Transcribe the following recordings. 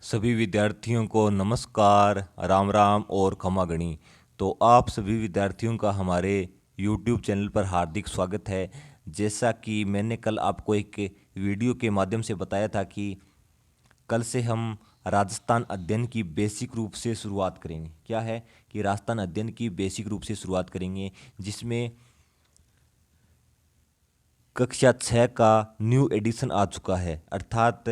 सभी विद्यार्थियों को नमस्कार, राम राम और खमा गणी। तो आप सभी विद्यार्थियों का हमारे YouTube चैनल पर हार्दिक स्वागत है। जैसा कि मैंने कल आपको एक वीडियो के माध्यम से बताया था कि कल से हम राजस्थान अध्ययन की बेसिक रूप से शुरुआत करेंगे। क्या है कि राजस्थान अध्ययन की बेसिक रूप से शुरुआत करेंगे, जिसमें कक्षा 6 का न्यू एडिशन आ चुका है, अर्थात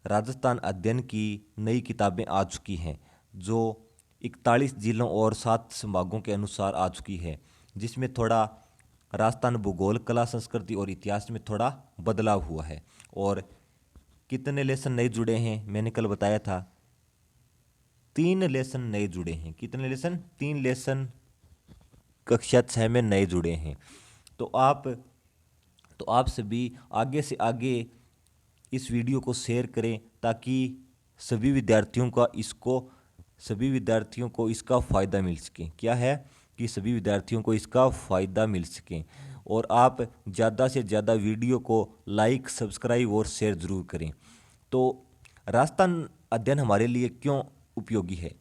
राजस्थान अध्ययन की नई किताबें आ चुकी हैं, जो 41 जिलों और 7 संभागों के अनुसार आ चुकी है, जिसमें थोड़ा राजस्थान भूगोल, कला, संस्कृति और इतिहास में थोड़ा बदलाव हुआ है। और कितने लेसन नए जुड़े हैं, मैंने कल बताया था 3 लेसन नए जुड़े हैं। कितने लेसन? 3 लेसन कक्षा 6 में नए जुड़े हैं। तो आप सभी आगे से आगे इस वीडियो को शेयर करें, ताकि सभी विद्यार्थियों को इसका फ़ायदा मिल सके। क्या है कि सभी विद्यार्थियों को इसका फ़ायदा मिल सके। और आप ज़्यादा से ज़्यादा वीडियो को लाइक, सब्सक्राइब और शेयर ज़रूर करें। तो राजस्थान अध्ययन हमारे लिए क्यों उपयोगी है?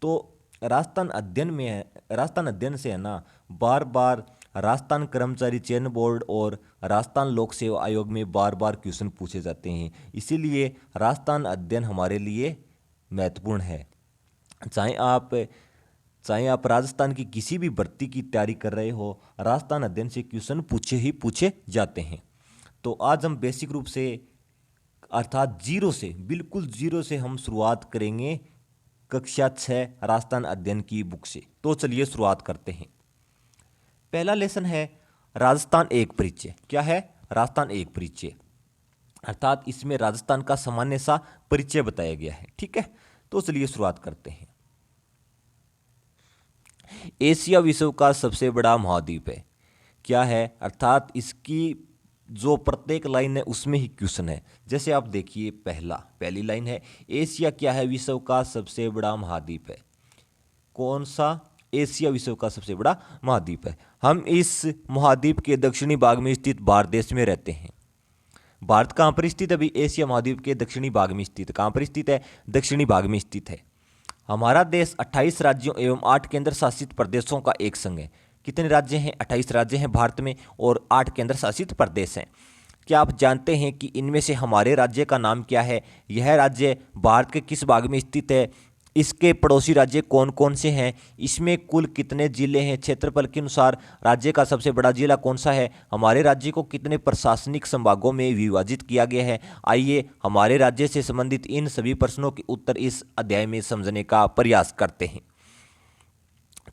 तो राजस्थान अध्ययन से है ना, बार बार राजस्थान कर्मचारी चयन बोर्ड और राजस्थान लोक सेवा आयोग में बार बार क्वेश्चन पूछे जाते हैं। इसीलिए राजस्थान अध्ययन हमारे लिए महत्वपूर्ण है। चाहे आप राजस्थान की किसी भी भर्ती की तैयारी कर रहे हो, राजस्थान अध्ययन से क्वेश्चन पूछे जाते हैं। तो आज हम बेसिक रूप से, अर्थात बिल्कुल जीरो से हम शुरुआत करेंगे कक्षा 6 राजस्थान अध्ययन की बुक से। तो चलिए शुरुआत करते हैं। पहला लेसन है राजस्थान एक परिचय। क्या है? राजस्थान एक परिचय, अर्थात इसमें राजस्थान का सामान्य सा परिचय बताया गया है। ठीक है, तो चलिए शुरुआत करते हैं। एशिया विश्व का सबसे बड़ा महाद्वीप है। क्या है? अर्थात इसकी जो प्रत्येक लाइन है उसमें ही क्वेश्चन है। जैसे आप देखिए, पहली लाइन है, एशिया क्या है? विश्व का सबसे बड़ा महाद्वीप है। कौन सा? एशिया विश्व का सबसे बड़ा महाद्वीप है। हम इस महाद्वीप के दक्षिणी भाग में स्थित भारत देश में रहते हैं। भारत कहाँ पर स्थित है? अभी एशिया महाद्वीप के दक्षिणी भाग में स्थित है। कहाँ पर स्थित है? दक्षिणी भाग में स्थित है। हमारा देश 28 राज्यों एवं 8 केंद्र शासित प्रदेशों का एक संघ है। कितने राज्य हैं? 28 राज्य हैं भारत में और 8 केंद्र शासित प्रदेश हैं। क्या आप जानते हैं कि इनमें से हमारे राज्य का नाम क्या है? यह राज्य भारत के किस भाग में स्थित है? इसके पड़ोसी राज्य कौन कौन से हैं? इसमें कुल कितने जिले हैं? क्षेत्रफल के अनुसार राज्य का सबसे बड़ा जिला कौन सा है? हमारे राज्य को कितने प्रशासनिक संभागों में विभाजित किया गया है? आइए हमारे राज्य से संबंधित इन सभी प्रश्नों के उत्तर इस अध्याय में समझने का प्रयास करते हैं।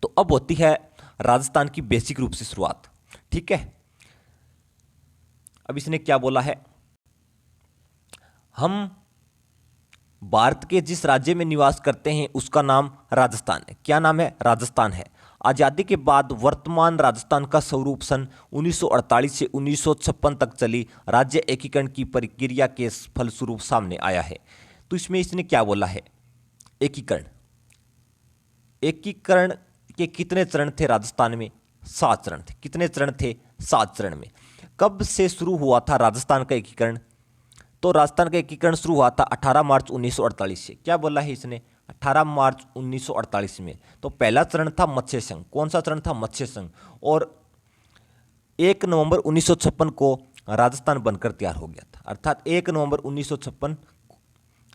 तो अब होती है राजस्थान की बेसिक रूप से शुरुआत। ठीक है, अब इसने क्या बोला है? हम भारत के जिस राज्य में निवास करते हैं उसका नाम राजस्थान है। क्या नाम है? राजस्थान है। आज़ादी के बाद वर्तमान राजस्थान का स्वरूप सन 1948 से 1956 तक चली राज्य एकीकरण की प्रक्रिया के फलस्वरूप सामने आया है। तो इसमें इसने क्या बोला है? एकीकरण के कितने चरण थे राजस्थान में? 7 चरण थे। कितने चरण थे? 7 चरण में। कब से शुरू हुआ था राजस्थान का एकीकरण? तो राजस्थान का एकीकरण शुरू हुआ था 18 मार्च 1948 से। क्या बोला है इसने? 18 मार्च 1948 में। तो पहला चरण था मत्स्य संघ। कौन सा चरण था? मत्स्य संघ। और 1 नवंबर 1956 को राजस्थान बनकर तैयार हो गया था, अर्थात 1 नवंबर 1956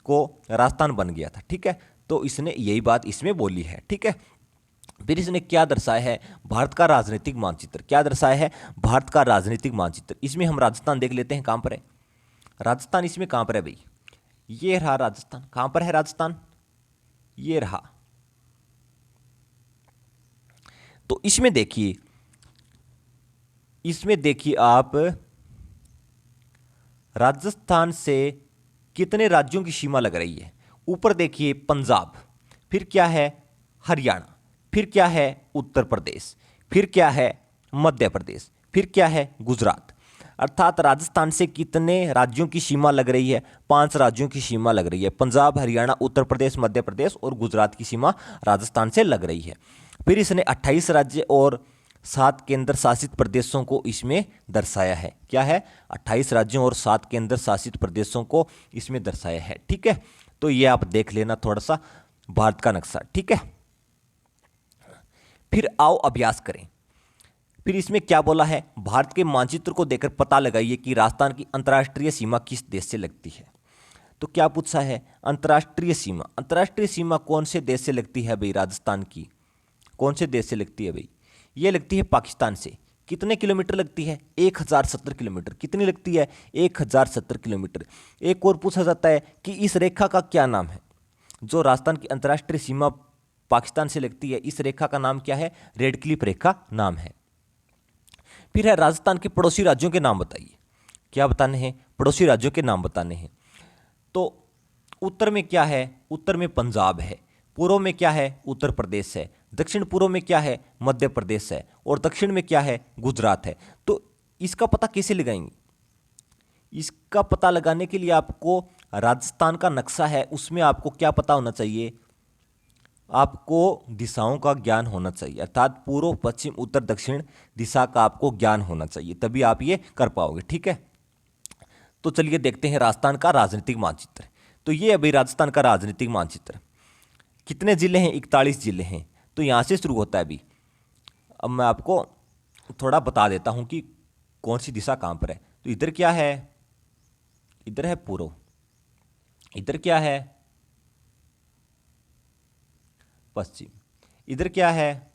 को राजस्थान बन गया था। ठीक है, तो इसने यही बात इसमें बोली है। ठीक है, फिर इसने क्या दर्शाया है? भारत का राजनीतिक मानचित्र। क्या दर्शाया है? भारत का राजनीतिक मानचित्र। इसमें हम राजस्थान देख लेते हैं, कहां पर है राजस्थान? इसमें कहां पर है भाई? ये रहा राजस्थान। कहां पर है राजस्थान? ये रहा। तो इसमें देखिए आप, राजस्थान से कितने राज्यों की सीमा लग रही है? ऊपर देखिए पंजाब, फिर क्या है? हरियाणा, फिर क्या है? उत्तर प्रदेश, फिर क्या है? मध्य प्रदेश, फिर क्या है? गुजरात। अर्थात राजस्थान से कितने राज्यों की सीमा लग रही है? 5 राज्यों की सीमा लग रही है। पंजाब, हरियाणा, उत्तर प्रदेश, मध्य प्रदेश और गुजरात की सीमा राजस्थान से लग रही है। फिर इसने 28 राज्य और 7 केंद्र शासित प्रदेशों को इसमें दर्शाया है। क्या है? 28 राज्यों और 7 केंद्र शासित प्रदेशों को इसमें दर्शाया है। ठीक है, तो ये आप देख लेना थोड़ा सा भारत का नक्शा, ठीक है। फिर आओ अभ्यास करें। फिर इसमें क्या बोला है, भारत के मानचित्र को देखकर पता लगाइए कि राजस्थान की अंतर्राष्ट्रीय सीमा किस देश से लगती है। तो क्या पूछा है, अंतर्राष्ट्रीय सीमा, अंतर्राष्ट्रीय सीमा कौन से देश से लगती है भाई, राजस्थान की कौन से देश से लगती है भाई, ये लगती है पाकिस्तान से। कितने किलोमीटर लगती है, 1070 किलोमीटर। कितनी लगती है, 1070 किलोमीटर। एक और पूछा जाता है कि इस रेखा का क्या नाम है, जो राजस्थान की अंतर्राष्ट्रीय सीमा पाकिस्तान से लगती है, इस रेखा का नाम क्या है, रेड क्लिफ रेखा नाम है। फिर है राजस्थान के पड़ोसी राज्यों के नाम बताइए। क्या बताने हैं, पड़ोसी राज्यों के नाम बताने हैं। तो उत्तर में क्या है, उत्तर में पंजाब है, पूर्व में क्या है, उत्तर प्रदेश है, दक्षिण पूर्व में क्या है, मध्य प्रदेश है, और दक्षिण में क्या है, गुजरात है। तो इसका पता कैसे लगाएंगे, इसका पता लगाने के लिए आपको राजस्थान का नक्शा है, उसमें आपको क्या पता होना चाहिए, आपको दिशाओं का ज्ञान होना चाहिए, अर्थात पूर्व पश्चिम उत्तर दक्षिण दिशा का आपको ज्ञान होना चाहिए, तभी आप ये कर पाओगे, ठीक है। तो चलिए देखते हैं राजस्थान का राजनीतिक मानचित्र। तो ये अभी राजस्थान का राजनीतिक मानचित्र, कितने जिले हैं, 41 जिले हैं। तो यहाँ से शुरू होता है अभी। अब मैं आपको थोड़ा बता देता हूँ कि कौन सी दिशा कहाँ पर है। तो इधर क्या है, इधर है पूर्व, इधर क्या है पश्चिम, इधर क्या है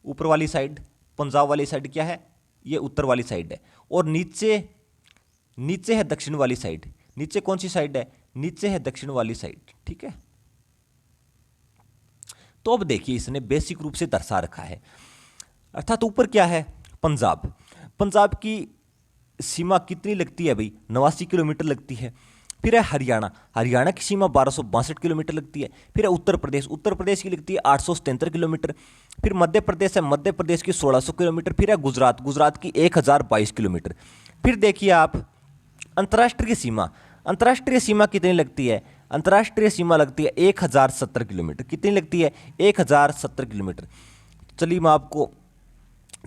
ऊपर वाली साइड, पंजाब वाली साइड क्या है, ये उत्तर वाली साइड है, और नीचे नीचे है दक्षिण वाली साइड। नीचे कौन सी साइड है, नीचे है दक्षिण वाली साइड, ठीक है। तो अब देखिए इसने बेसिक रूप से दर्शा रखा है, अर्थात ऊपर क्या है, पंजाब, पंजाब की सीमा कितनी लगती है भाई, 89 किलोमीटर लगती है। फिर है हरियाणा, हरियाणा की सीमा 1262 किलोमीटर लगती है। फिर है उत्तर प्रदेश, उत्तर प्रदेश की लगती है 877 किलोमीटर। फिर मध्य प्रदेश है, मध्य प्रदेश की 1600 किलोमीटर। फिर है गुजरात, गुजरात की 1022 किलोमीटर। फिर देखिए आप अंतर्राष्ट्रीय सीमा, अंतर्राष्ट्रीय सीमा कितनी लगती है, अंतर्राष्ट्रीय सीमा लगती है 1070 किलोमीटर। कितनी लगती है, 1070 किलोमीटर। चलिए मैं आपको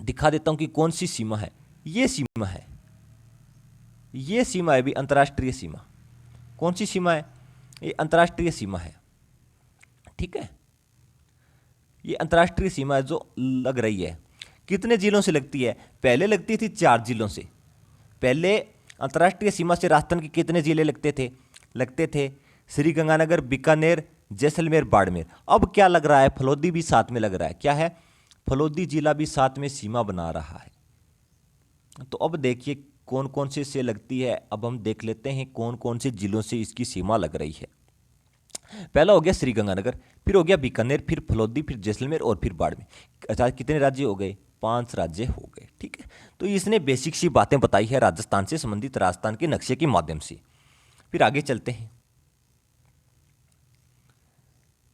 दिखा देता हूं कि कौन सी सीमा है, ये सीमा है, ये सीमा है भी अंतर्राष्ट्रीय सीमा। कौन सी सीमा है, ये अंतर्राष्ट्रीय सीमा है, ठीक है। ये अंतर्राष्ट्रीय सीमा है जो लग रही है, कितने जिलों से लगती है, पहले लगती थी 4 जिलों से। पहले अंतर्राष्ट्रीय सीमा से राजस्थान के कितने जिले लगते थे श्री गंगानगर, बीकानेर, जैसलमेर, बाड़मेर। अब क्या लग रहा है, फलोदी भी साथ में लग रहा है। क्या है, फलोदी जिला भी साथ में सीमा बना रहा है। तो अब देखिए कौन कौन से लगती है, अब हम देख लेते हैं कौन कौन से जिलों से इसकी सीमा लग रही है। पहला हो गया श्री गंगानगर, फिर हो गया बीकानेर, फिर फलोदी, फिर जैसलमेर और फिर बाड़मेर। अच्छा कितने राज्य हो गए, 5 राज्य हो गए, ठीक है। तो इसने बेसिक सी बातें बताई है राजस्थान से संबंधित, राजस्थान के नक्शे के माध्यम से। फिर आगे चलते हैं,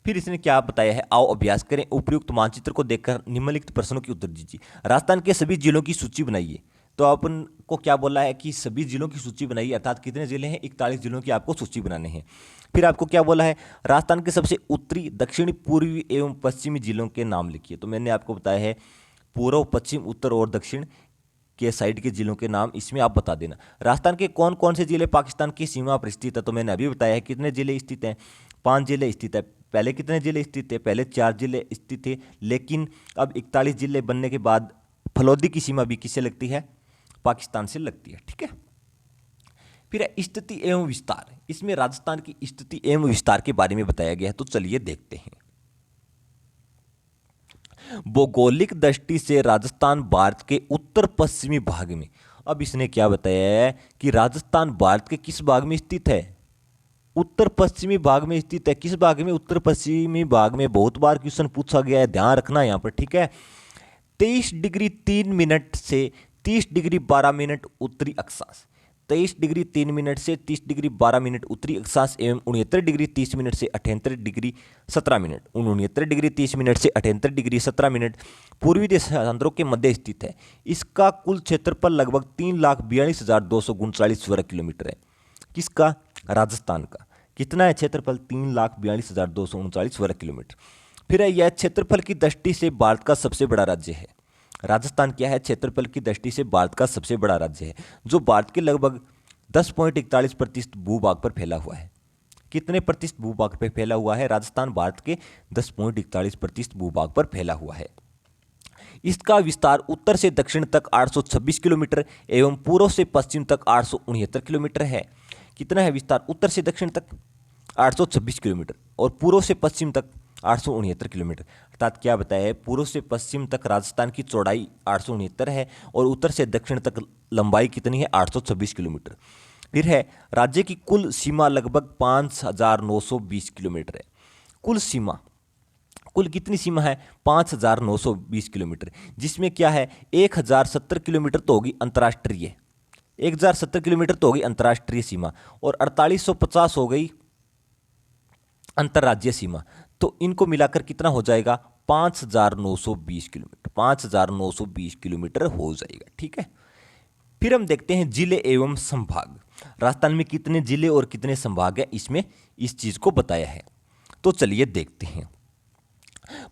फिर इसने क्या बताया है, आओ अभ्यास करें। उपयुक्त मानचित्र को देखकर निम्नलिखित प्रश्नों के उत्तर दीजिए। राजस्थान के सभी जिलों की सूची बनाइए। तो अपन को क्या बोला है कि सभी जिलों की सूची बनाइए, अर्थात कितने जिले हैं, 41 जिलों की आपको सूची बनाने हैं। फिर आपको क्या बोला है, राजस्थान के सबसे उत्तरी, दक्षिणी, पूर्वी एवं पश्चिमी जिलों के नाम लिखिए। तो मैंने आपको बताया है पूर्व, पश्चिम, उत्तर और दक्षिण के साइड के जिलों के नाम इसमें आप बता देना। राजस्थान के कौन कौन से जिले पाकिस्तान की सीमा पर स्थित है, तो मैंने अभी बताया है कितने जिले स्थित हैं, 5 जिले स्थित है। पहले कितने जिले स्थित थे, पहले 4 जिले स्थित थे, लेकिन अब 41 जिले बनने के बाद फलोदी की सीमा भी किससे लगती है, पाकिस्तान से लगती है, ठीक है। फिर है स्थिति एवं विस्तार, इसमें राजस्थान की स्थिति एवं विस्तार के बारे में बताया गया है। तो चलिए देखते हैं। भौगोलिक दृष्टि से राजस्थान भारत के उत्तर पश्चिमी भाग में, अब इसने क्या बताया है कि राजस्थान भारत के किस भाग में स्थित है, उत्तर पश्चिमी भाग में स्थित है। किस भाग में, उत्तर पश्चिमी भाग में। बहुत बार क्वेश्चन पूछा गया है, ध्यान रखना यहाँ पर, ठीक है। 23 डिग्री 3 मिनट से 30 डिग्री 12 मिनट उत्तरी अक्षांश, 23 डिग्री 3 मिनट से 30 डिग्री 12 मिनट उत्तरी अक्षांश एवं 69 डिग्री 30 मिनट से 78 डिग्री 17 मिनट, 69 डिग्री 30 मिनट से 78 डिग्री 17 मिनट पूर्वी देशांतरों के मध्य स्थित है। इसका कुल क्षेत्रफल लगभग 3,42,239 वर्ग किलोमीटर है। किसका, राजस्थान का। कितना है क्षेत्रफल, 3,42,239 वर्ग किलोमीटर। फिर है यह क्षेत्रफल की दृष्टि से भारत का सबसे बड़ा राज्य है। राजस्थान क्या है, क्षेत्रफल की दृष्टि से भारत का सबसे बड़ा राज्य है, जो भारत के लगभग 10.41% भूभाग पर फैला हुआ है। कितने प्रतिशत भूभाग पर फैला हुआ है? राजस्थान भारत के 10.41% भूभाग पर फैला हुआ है। इसका विस्तार उत्तर से दक्षिण तक 826 किलोमीटर एवं पूर्व से पश्चिम तक 869 किलोमीटर है। कितना है विस्तार? उत्तर से दक्षिण तक 826 किलोमीटर और पूर्व से पश्चिम तक 869 किलोमीटर। अर्थात क्या बताया है? पूर्व से पश्चिम तक राजस्थान की चौड़ाई 869 है और उत्तर से दक्षिण तक लंबाई कितनी है? 826 किलोमीटर। फिर है राज्य की कुल सीमा लगभग 5920 किलोमीटर है। कुल सीमा, कुल कितनी सीमा है? 5920 किलोमीटर, जिसमें क्या है 1070 किलोमीटर तो होगी अंतर्राष्ट्रीय, 1070 किलोमीटर तो होगी अंतर्राष्ट्रीय सीमा और 4850 हो गई अंतर्राज्यीय सीमा। तो इनको मिलाकर कितना हो जाएगा? 5920 किलोमीटर, 5920 किलोमीटर हो जाएगा। ठीक है, फिर हम देखते हैं जिले एवं संभाग। राजस्थान में कितने जिले और कितने संभाग है, इसमें इस चीज को बताया है। तो चलिए देखते हैं।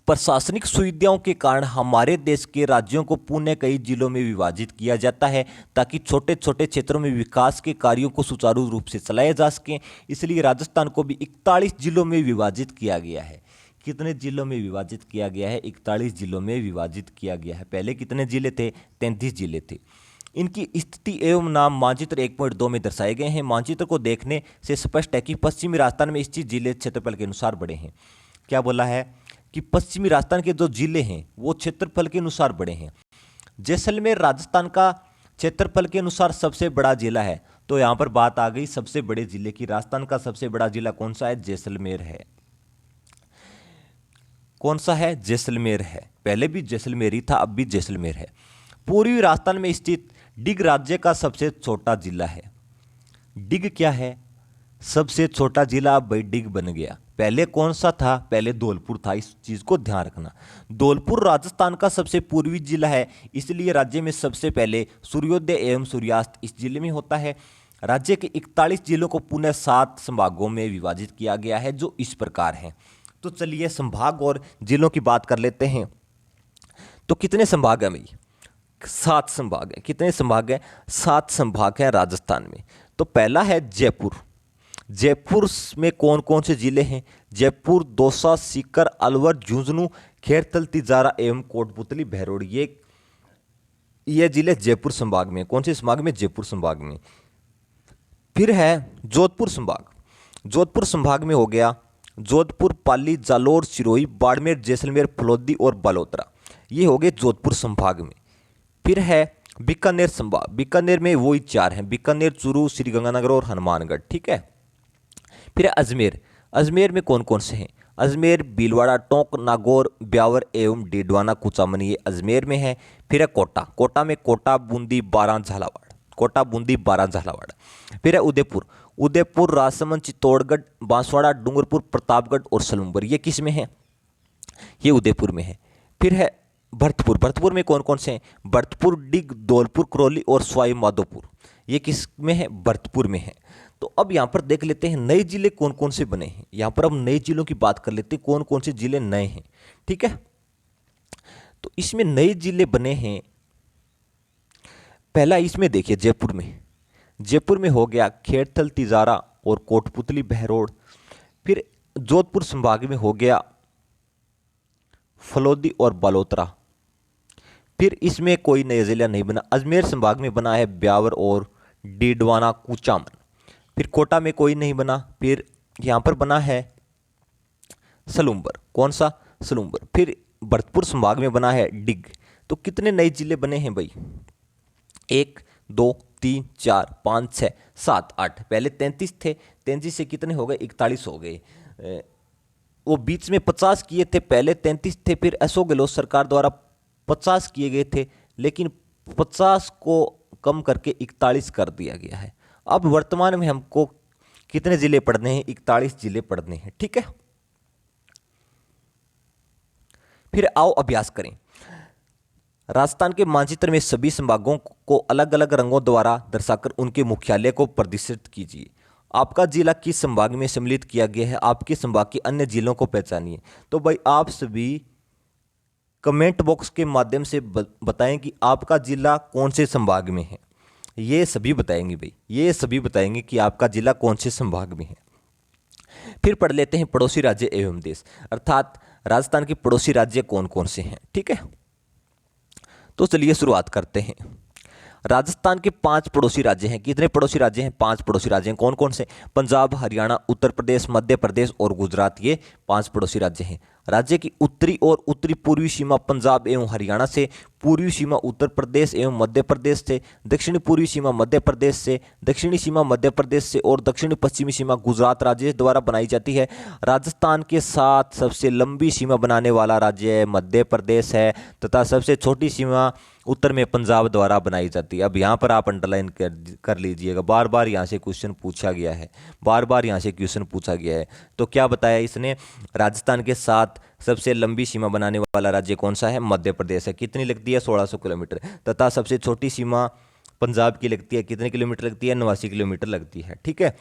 प्रशासनिक सुविधाओं के कारण हमारे देश के राज्यों को पुनः कई जिलों में विभाजित किया जाता है ताकि छोटे छोटे क्षेत्रों में विकास के कार्यों को सुचारू रूप से चलाया जा सके। इसलिए राजस्थान को भी 41 जिलों में विभाजित किया गया है। कितने जिलों में विभाजित किया गया है? 41 जिलों में विभाजित किया गया है। पहले कितने जिले थे? 33 जिले थे। इनकी स्थिति एवं नाम मानचित्र 1.2 में दर्शाए गए हैं। मानचित्र को देखने से स्पष्ट है कि पश्चिमी राजस्थान में स्थित जिले क्षेत्रफल के अनुसार बड़े हैं। क्या बोला है कि पश्चिमी राजस्थान के जो जिले हैं वो क्षेत्रफल के अनुसार बड़े हैं। जैसलमेर राजस्थान का क्षेत्रफल के अनुसार सबसे बड़ा जिला है। तो यहां पर बात आ गई सबसे बड़े जिले की। राजस्थान का सबसे बड़ा जिला कौन सा है? जैसलमेर है। कौन सा है? जैसलमेर है। पहले भी जैसलमेर ही था, अब भी जैसलमेर है। पूर्वी राजस्थान में स्थित डिग राज्य का सबसे छोटा जिला है। डिग क्या है? सबसे छोटा जिला। अब भाई डिग बन गया। पहले कौन सा था? पहले धौलपुर था। इस चीज को ध्यान रखना। धौलपुर राजस्थान का सबसे पूर्वी जिला है, इसलिए राज्य में सबसे पहले सूर्योदय एवं सूर्यास्त इस जिले में होता है। राज्य के 41 जिलों को पुनः 7 संभागों में विभाजित किया गया है, जो इस प्रकार हैं। तो चलिए संभाग और जिलों की बात कर लेते हैं। तो कितने संभाग हैं भाई? 7 संभाग हैं। कितने संभाग हैं? 7 संभाग हैं राजस्थान में। तो पहला है जयपुर। जयपुर में कौन कौन से जिले हैं? जयपुर, दौसा, सीकर, अलवर, झुंझुनू, खेरथल, तिजारा एवं कोटपुतली, बहरोड, ये जिले जयपुर संभाग में। कौन से संभाग में? जयपुर संभाग में। फिर है जोधपुर संभाग। जोधपुर संभाग में हो गया जोधपुर, पाली, जालोर, सिरोही, बाड़मेर, जैसलमेर, फलोदी और बालोतरा, ये हो गए जोधपुर संभाग में। फिर है बीकानेर संभाग। बीकानेर में वही 4 हैं, बीकानेर, चूरू, श्रीगंगानगर और हनुमानगढ़। ठीक है। फिर है अजमेर। अजमेर में कौन कौन से हैं? अजमेर, भीलवाड़ा, टोंक, नागौर, ब्यावर एवं डीडवाना, कुचामन, ये अजमेर में है। फिर है कोटा। कोटा में कोटा, बूंदी, बारां, झालावाड़। कोटा, बूंदी, बारां, झालावाड़। फिर है उदयपुर। उदयपुर, राजसमंद, चित्तौड़गढ़, बांसवाड़ा, डूंगरपुर, प्रतापगढ़ और सलूंबर, ये किस में है? ये उदयपुर में है। फिर है भरतपुर। भरतपुर में कौन कौन से हैं? भरतपुर, डिग, धौलपुर, करौली और सवाई माधोपुर, ये किस में है? भरतपुर में है। तो अब यहां पर देख लेते हैं नए जिले कौन कौन से बने हैं। यहां पर अब नए जिलों की बात कर लेते हैं, कौन कौन से जिले नए हैं। ठीक है, तो इसमें नए जिले बने हैं। पहला इसमें देखिए जयपुर में। जयपुर में हो गया खेरथल, तिजारा और कोटपुतली, बहरोड। फिर जोधपुर संभाग में हो गया फलोदी और बालोतरा। फिर इसमें कोई नया जिला नहीं बना। अजमेर संभाग में बना है ब्यावर और डीडवाना, कुचामन। फिर कोटा में कोई नहीं बना। फिर यहां पर बना है सलूंबर। कौन सा? सलूंबर। फिर भरतपुर संभाग में बना है डिग। तो कितने नए जिले बने हैं भाई? 1, 2, 3, 4, 5, 6, 7, 8। पहले 33 थे, 33 से कितने हो गए? 41 हो गए। वो बीच में 50 किए थे, पहले 33 थे, फिर अशोक गहलोत सरकार द्वारा 50 किए गए थे, लेकिन 50 को कम करके 41 कर दिया गया है। अब वर्तमान में हमको कितने जिले पढ़ने हैं? 41 जिले पढ़ने हैं। ठीक है, फिर आओ अभ्यास करें। राजस्थान के मानचित्र में सभी संभागों को अलग अलग रंगों द्वारा दर्शाकर उनके मुख्यालय को प्रदर्शित कीजिए। आपका जिला किस संभाग में सम्मिलित किया गया है? आपके संभाग के अन्य जिलों को पहचानिए। तो भाई आप सभी कमेंट बॉक्स के माध्यम से बताएं कि आपका जिला कौन से संभाग में है। ये सभी बताएंगे भाई, ये सभी बताएंगे कि आपका जिला कौन से संभाग में है। फिर पढ़ लेते हैं पड़ोसी राज्य एवं देश, अर्थात राजस्थान के पड़ोसी राज्य कौन कौन से हैं। ठीक है, तो चलिए शुरुआत करते हैं। राजस्थान के 5 पड़ोसी राज्य हैं। कितने पड़ोसी राज्य हैं? 5 पड़ोसी राज्य हैं। कौन कौन से? पंजाब, हरियाणा, उत्तर प्रदेश, मध्य प्रदेश और गुजरात, ये 5 पड़ोसी राज्य हैं। राज्य की उत्तरी और उत्तरी पूर्वी सीमा पंजाब एवं हरियाणा से, पूर्वी सीमा उत्तर प्रदेश एवं मध्य प्रदेश से, दक्षिणी पूर्वी सीमा मध्य प्रदेश से, दक्षिणी सीमा मध्य प्रदेश से और दक्षिणी पश्चिमी सीमा गुजरात राज्य द्वारा बनाई जाती है। राजस्थान के साथ सबसे लंबी सीमा बनाने वाला राज्य मध्य प्रदेश है तथा सबसे छोटी सीमा उत्तर में पंजाब द्वारा बनाई जाती है। अब यहाँ पर आप अंडरलाइन कर लीजिएगा, बार बार यहाँ से क्वेश्चन पूछा गया है, बार बार यहाँ से क्वेश्चन पूछा गया है। तो क्या बताया इसने? राजस्थान के साथ सबसे लंबी सीमा बनाने वाला राज्य कौन सा है? मध्य प्रदेश है। कितनी लगती है? 1600 किलोमीटर। तथा सबसे छोटी सीमा पंजाब की लगती है, कितने किलोमीटर लगती है? 89 किलोमीटर लगती है। ठीक है,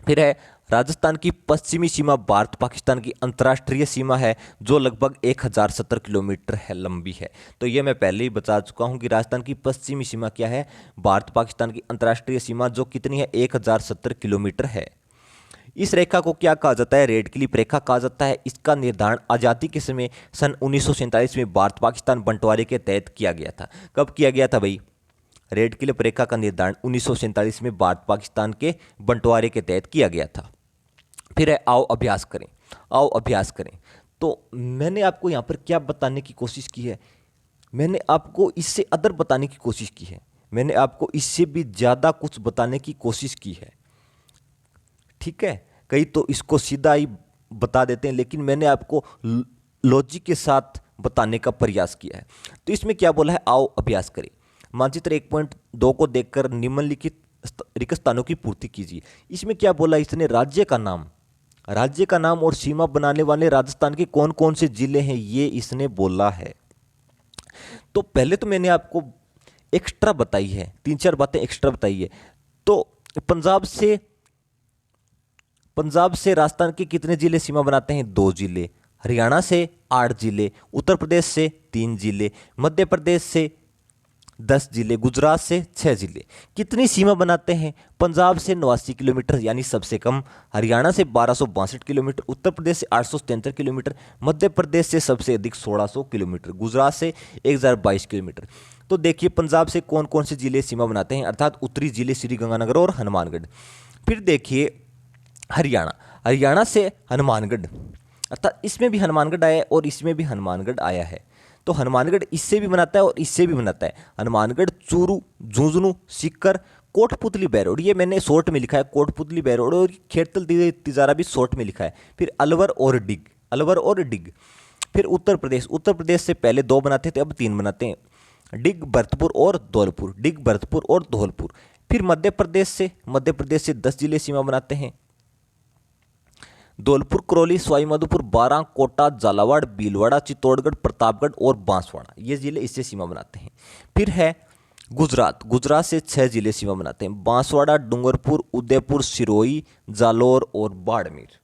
फिर है राजस्थान की पश्चिमी सीमा भारत पाकिस्तान की अंतर्राष्ट्रीय सीमा है जो लगभग 1070 किलोमीटर है, लंबी है। तो ये मैं पहले ही बता चुका हूँ कि राजस्थान की पश्चिमी सीमा क्या है? भारत पाकिस्तान की अंतर्राष्ट्रीय सीमा, जो कितनी है? 1070 किलोमीटर है। इस रेखा को क्या कहा जाता है? रेड क्लिफ रेखा कहा जाता है। इसका निर्धारण आज़ादी के समय सन 1947 में भारत पाकिस्तान बंटवारे के तहत किया गया था। कब किया गया था भाई? रेड क्लिफ रेखा का निर्धारण 1947 में भारत पाकिस्तान के बंटवारे के तहत किया गया था। फिर है आओ अभ्यास करें, आओ अभ्यास करें। तो मैंने आपको यहाँ पर क्या बताने की कोशिश की है? मैंने आपको इससे अदर बताने की कोशिश की है, मैंने आपको इससे भी ज़्यादा कुछ बताने की कोशिश की है। ठीक है, कई तो इसको सीधा ही बता देते हैं, लेकिन मैंने आपको लॉजिक के साथ बताने का प्रयास किया है। तो इसमें क्या बोला है? आओ अभ्यास करें। मानचित्र 1.2 को देखकर निम्नलिखित रिक्त स्थानों की पूर्ति कीजिए। इसमें क्या बोला इसने? राज्य का नाम, राज्य का नाम और सीमा बनाने वाले राजस्थान के कौन कौन से जिले हैं, ये इसने बोला है। तो पहले तो मैंने आपको एक्स्ट्रा बताई है, 3-4 बातें एक्स्ट्रा बताई है। तो पंजाब से राजस्थान के कितने जिले सीमा बनाते हैं? 2 जिले। हरियाणा से 8 जिले, उत्तर प्रदेश से 3 जिले, मध्य प्रदेश से 10 जिले, गुजरात से 6 जिले। कितनी सीमा बनाते हैं? पंजाब से 89 किलोमीटर यानी सबसे कम, हरियाणा से 1262 किलोमीटर, उत्तर प्रदेश से 873 किलोमीटर, मध्य प्रदेश से सबसे अधिक 1600 किलोमीटर, गुजरात से 1022 किलोमीटर। तो देखिए पंजाब से कौन कौन से जिले सीमा बनाते हैं, अर्थात उत्तरी जिले श्रीगंगानगर और हनुमानगढ़। फिर देखिए हरियाणा से हनुमानगढ़, अर्थात इसमें भी हनुमानगढ़ आया है और इसमें भी हनुमानगढ़ आया है। तो हनुमानगढ़ इससे भी बनाता है और इससे भी बनाता है। हनुमानगढ़, चूरू, झुंझुनू, सीकर, कोटपुतली बैरोड, ये मैंने शॉर्ट में लिखा है, कोटपुतली बैरोड, और खेड़तल तिजारा भी शॉर्ट में लिखा है। फिर अलवर और डिग। फिर उत्तर प्रदेश से पहले 2 बनाते थे, अब 3 बनाते हैं, डिग, भरतपुर और धौलपुर। फिर मध्य प्रदेश से 10 जिले सीमा बनाते हैं, धौलपुर, करौली, सवाईमाधोपुर, बारां, कोटा, झालावाड़, भीलवाड़ा, चित्तौड़गढ़, प्रतापगढ़ और बांसवाड़ा, ये जिले इससे सीमा बनाते हैं। फिर है गुजरात से 6 जिले सीमा बनाते हैं, बांसवाड़ा, डूंगरपुर, उदयपुर, सिरोही, जालौर और बाड़मेर।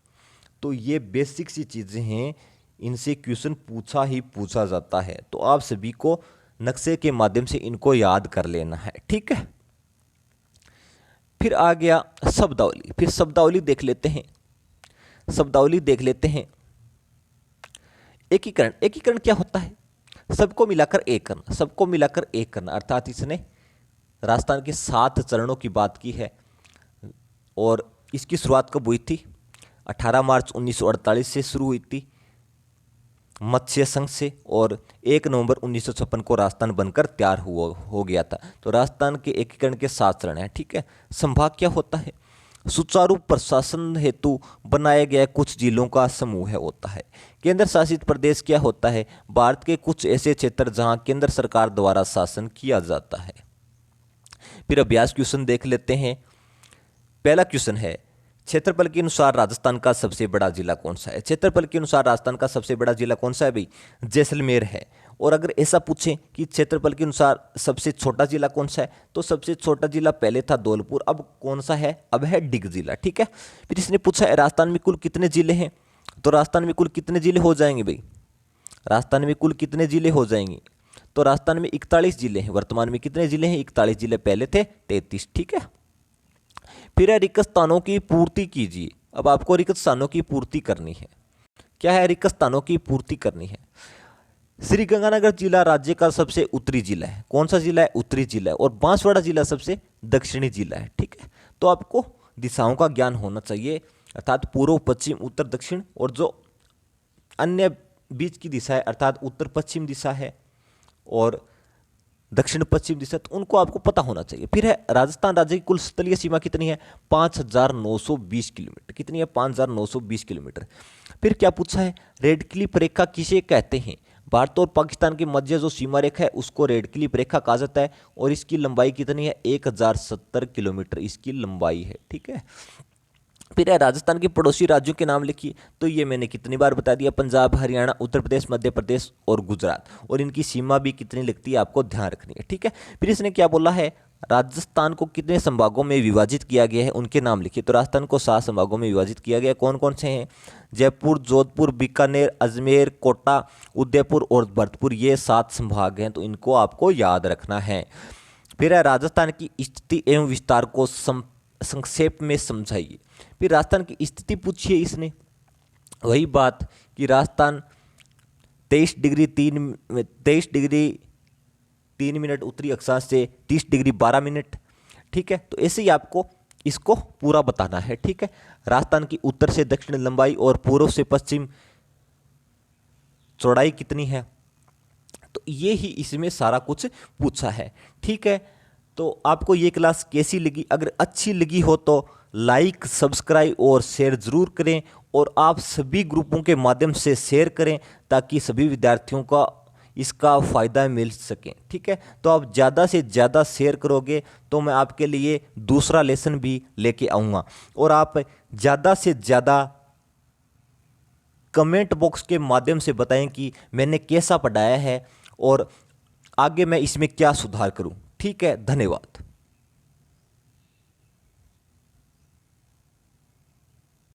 तो ये बेसिक सी चीज़ें हैं, इनसे क्वेश्चन पूछा जाता है। तो आप सभी को नक्शे के माध्यम से इनको याद कर लेना है। ठीक है, फिर आ गया शब्दावली। फिर शब्दावली देख लेते हैं। एकीकरण क्या होता है? सबको मिलाकर एक करना, अर्थात इसने राजस्थान के 7 चरणों की बात की है। और इसकी शुरुआत कब हुई थी? 18 मार्च 1948 से शुरू हुई थी मत्स्य संघ से, और 1 नवंबर 1956 को राजस्थान बनकर तैयार हो गया था। तो राजस्थान के एकीकरण के 7 चरण हैं। ठीक है, संभाग क्या होता है? सुचारू प्रशासन हेतु बनाए गए कुछ जिलों का समूह होता है। केंद्र शासित प्रदेश क्या होता है? भारत के कुछ ऐसे क्षेत्र जहां केंद्र सरकार द्वारा शासन किया जाता है। फिर अभ्यास क्वेश्चन देख लेते हैं। पहला क्वेश्चन है, क्षेत्रफल के अनुसार राजस्थान का सबसे बड़ा जिला कौन सा है? क्षेत्रफल के अनुसार राजस्थान का सबसे बड़ा जिला कौन सा है भाई? जैसलमेर है। और अगर ऐसा पूछें कि क्षेत्रफल के अनुसार सबसे छोटा जिला कौन सा है, तो सबसे छोटा जिला पहले था धौलपुर, अब कौन सा है? अब है डिग जिला। ठीक है, फिर इसने पूछा है राजस्थान में कुल कितने जिले हैं? तो राजस्थान में कुल कितने जिले हो जाएंगे भाई? राजस्थान में कुल कितने जिले हो जाएंगे? तो राजस्थान में 41 जिले हैं। वर्तमान में कितने जिले हैं? 41 जिले, पहले थे 33। ठीक है, फिर है रिक्त स्थानों की पूर्ति कीजिए। अब आपको रिक्त स्थानों की पूर्ति करनी है। क्या है? रिक्त स्थानों की पूर्ति करनी है। श्रीगंगानगर जिला राज्य का सबसे उत्तरी जिला है। कौन सा जिला है? उत्तरी जिला है। और बांसवाड़ा जिला सबसे दक्षिणी जिला है। ठीक है, तो आपको दिशाओं का ज्ञान होना चाहिए, अर्थात पूर्व, पश्चिम, उत्तर, दक्षिण, और जो अन्य बीच की दिशा है अर्थात उत्तर पश्चिम दिशा है और दक्षिण पश्चिम दिशा, तो उनको आपको पता होना चाहिए। फिर है राजस्थान राज्य की कुल स्थलीय सीमा कितनी है? 5,920 किलोमीटर। कितनी है? 5,920 किलोमीटर। फिर क्या पूछा है? रेड क्लिफ रेखा किसे कहते हैं? भारत और पाकिस्तान के मध्य जो सीमा रेखा है उसको रेड क्लिफ रेखा कहा जाता है और इसकी लंबाई कितनी है? 1070 किलोमीटर इसकी लंबाई है। ठीक है, फिर है राजस्थान के पड़ोसी राज्यों के नाम लिखिए। तो ये मैंने कितनी बार बता दिया, पंजाब, हरियाणा, उत्तर प्रदेश, मध्य प्रदेश और गुजरात, और इनकी सीमा भी कितनी लगती है आपको ध्यान रखनी है। ठीक है, फिर इसने क्या बोला है? राजस्थान को कितने संभागों में विभाजित किया गया है, उनके नाम लिखिए। तो राजस्थान को 7 संभागों में विभाजित किया गया है। कौन कौन से हैं? जयपुर, जोधपुर, बीकानेर, अजमेर, कोटा, उदयपुर और भरतपुर, ये 7 संभाग हैं, तो इनको आपको याद रखना है। फिर है राजस्थान की स्थिति एवं विस्तार को संक्षेप में समझाइए। फिर राजस्थान की स्थिति पूछिए इसने, वही बात कि राजस्थान 23 डिग्री 3 मिनट उत्तरी अक्षांश से 30 डिग्री 12 मिनट। ठीक है, तो ऐसे ही आपको इसको पूरा बताना है। ठीक है, राजस्थान की उत्तर से दक्षिण लंबाई और पूर्व से पश्चिम चौड़ाई कितनी है, तो ये ही इसमें सारा कुछ पूछा है। ठीक है, तो आपको ये क्लास कैसी लगी? अगर अच्छी लगी हो तो लाइक, सब्सक्राइब और शेयर ज़रूर करें, और आप सभी ग्रुपों के माध्यम से शेयर करें ताकि सभी विद्यार्थियों का इसका फ़ायदा मिल सके। ठीक है, तो आप ज़्यादा से ज़्यादा शेयर करोगे तो मैं आपके लिए दूसरा लेसन भी लेके आऊँगा, और आप ज़्यादा से ज़्यादा कमेंट बॉक्स के माध्यम से बताएं कि मैंने कैसा पढ़ाया है और आगे मैं इसमें क्या सुधार करूं। ठीक है, धन्यवाद।